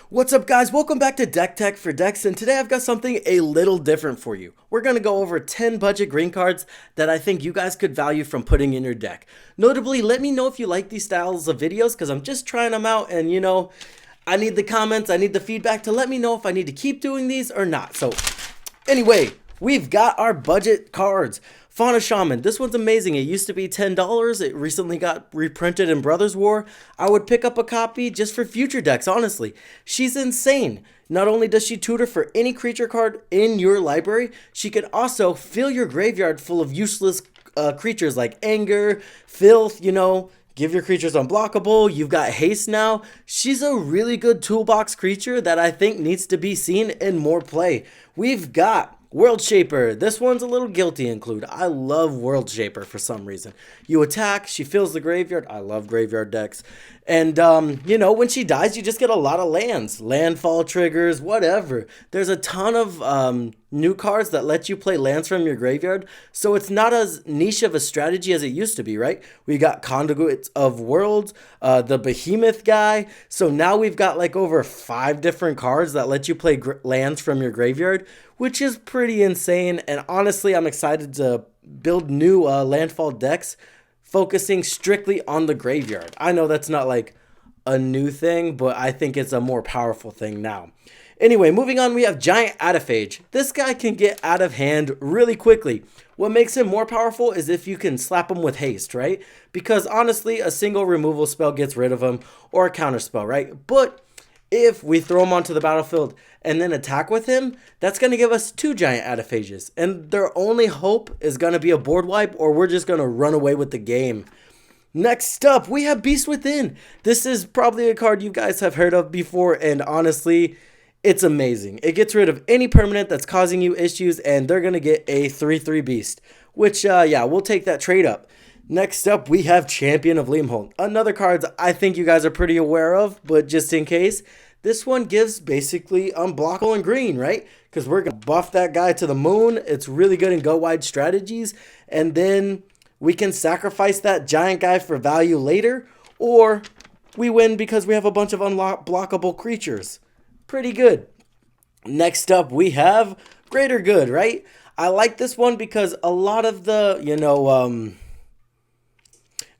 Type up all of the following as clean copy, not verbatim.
What's up, guys? Welcome back to Deck Tech for Decks, and today I've got something a little different for you. We're going to go over 10 budget green cards that I think you guys could value from putting in your deck. Notably, let me know if you like these styles of videos, because I'm just trying them out, and I need the comments, I need the feedback to let me know if I need to keep doing these or not. So, anyway, we've got our budget cards. Fauna Shaman, this one's amazing. It used to be $10. It recently got reprinted in Brothers War. I would pick up a copy just for future decks, honestly. She's insane. Not only does she tutor for any creature card in your library, she can also fill your graveyard full of useless creatures like Anger, Filth, give your creatures unblockable. You've got haste now. She's a really good toolbox creature that I think needs to be seen in more play. We've got World Shaper. This one's a little guilty include. I love World Shaper for some reason. You attack, she fills the graveyard. I love graveyard decks. And, when she dies, you just get a lot of lands. Landfall triggers, whatever. There's a ton of new cards that let you play lands from your graveyard. So it's not as niche of a strategy as it used to be, right? We got Conduits of Worlds, the Behemoth guy. So now we've got like over 5 different cards that let you play lands from your graveyard, which is pretty insane. And honestly, I'm excited to build new landfall decks focusing strictly on the graveyard. I know that's not like a new thing, but I think it's a more powerful thing now. Anyway, moving on, we have Giant Out of Phage. This guy can get out of hand really quickly. What makes him more powerful is if you can slap him with haste, right? Because honestly, a single removal spell gets rid of him, or a counter spell, right? But if we throw him onto the battlefield and then attack with him, that's going to give us 2 Giant Out of Phages. And their only hope is going to be a board wipe, or we're just going to run away with the game. Next up, we have Beast Within. This is probably a card you guys have heard of before, and honestly, it's amazing. It gets rid of any permanent that's causing you issues, and they're going to get a 3/3 Beast, which, we'll take that trade up. Next up, we have Champion of Liamhold. Another card I think you guys are pretty aware of, but just in case, this one gives basically unblockable and green, right? Because we're going to buff that guy to the moon. It's really good in go-wide strategies. And then we can sacrifice that giant guy for value later, or we win because we have a bunch of unblockable creatures. Pretty good. Next up, we have Greater Good, right? I like this one because a lot of the,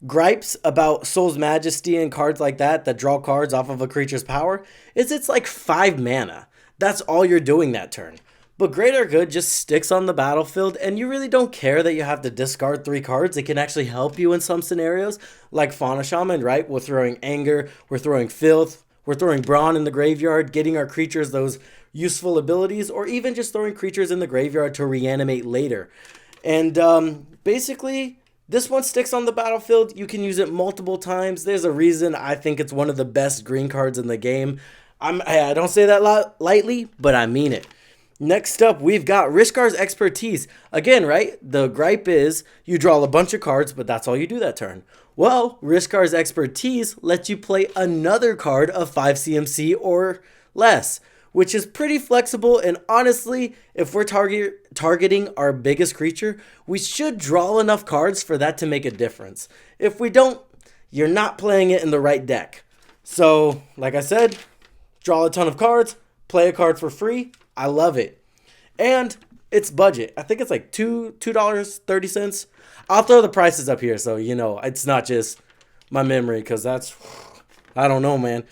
gripes about Soul's Majesty and cards like that draw cards off of a creature's power is it's like 5 mana. That's all you're doing that turn. But Greater Good just sticks on the battlefield, and you really don't care that you have to discard 3 cards. It can actually help you in some scenarios, like Fauna Shaman, right? We're throwing Anger, we're throwing Filth, we're throwing Brawn in the graveyard, getting our creatures those useful abilities, or even just throwing creatures in the graveyard to reanimate later. And basically, this one sticks on the battlefield. You can use it multiple times. There's a reason I think it's one of the best green cards in the game. I don't say that lightly, but I mean it. Next up, we've got Rishkar's Expertise. Again, right? The gripe is you draw a bunch of cards, but that's all you do that turn. Well, Rishkar's Expertise lets you play another card of 5 CMC or less, which is pretty flexible. And honestly, if we're targeting our biggest creature, we should draw enough cards for that to make a difference. If we don't, you're not playing it in the right deck. So, like I said, draw a ton of cards, play a card for free. I love it. And it's budget. I think it's like $2.30. I'll throw the prices up here so it's not just my memory, because that's, I don't know, man.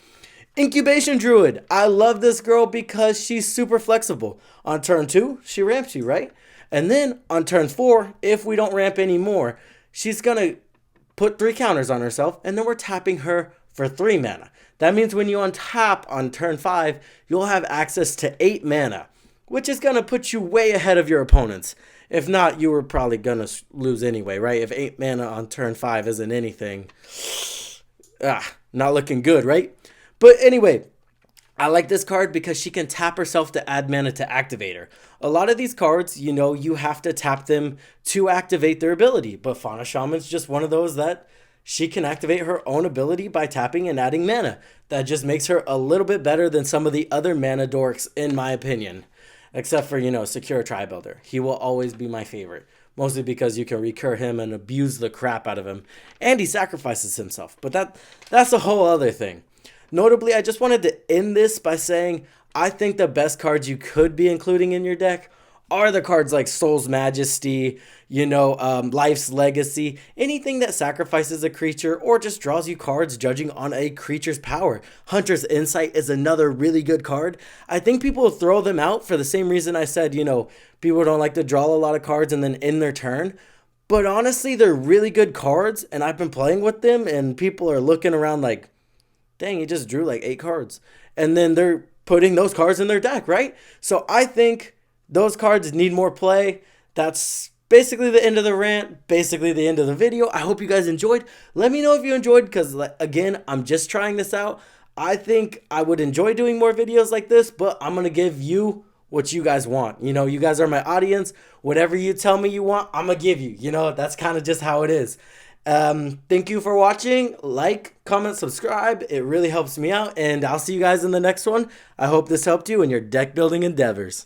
Incubation Druid. I love this girl because she's super flexible. On turn 2, she ramps you, right? And then on turn 4, if we don't ramp anymore, she's going to put 3 counters on herself, and then we're tapping her for 3 mana. That means when you untap on turn 5, you'll have access to 8 mana, which is going to put you way ahead of your opponents. If not, you were probably going to lose anyway, right? If 8 mana on turn 5 isn't anything, not looking good, right? But anyway, I like this card because she can tap herself to add mana to activate her. A lot of these cards, you have to tap them to activate their ability. But Fauna Shaman's just one of those that she can activate her own ability by tapping and adding mana. That just makes her a little bit better than some of the other mana dorks, in my opinion. Except for, Secure Tri-Builder. He will always be my favorite. Mostly because you can recur him and abuse the crap out of him. And he sacrifices himself. But that's a whole other thing. Notably, I just wanted to end this by saying I think the best cards you could be including in your deck are the cards like Soul's Majesty, Life's Legacy, anything that sacrifices a creature or just draws you cards judging on a creature's power. Hunter's Insight is another really good card. I think people throw them out for the same reason I said, people don't like to draw a lot of cards and then end their turn. But honestly, they're really good cards, and I've been playing with them, and people are looking around like, dang, he just drew like 8 cards. And then they're putting those cards in their deck, right? So I think those cards need more play. That's basically the end of the rant, basically the end of the video. I hope you guys enjoyed. Let me know if you enjoyed because, again, I'm just trying this out. I think I would enjoy doing more videos like this, but I'm going to give you what you guys want. You guys are my audience. Whatever you tell me you want, I'm going to give you. That's kind of just how it is. Thank you for watching. Like, comment, subscribe. It really helps me out, and I'll see you guys in the next one. I hope this helped you in your deck building endeavors.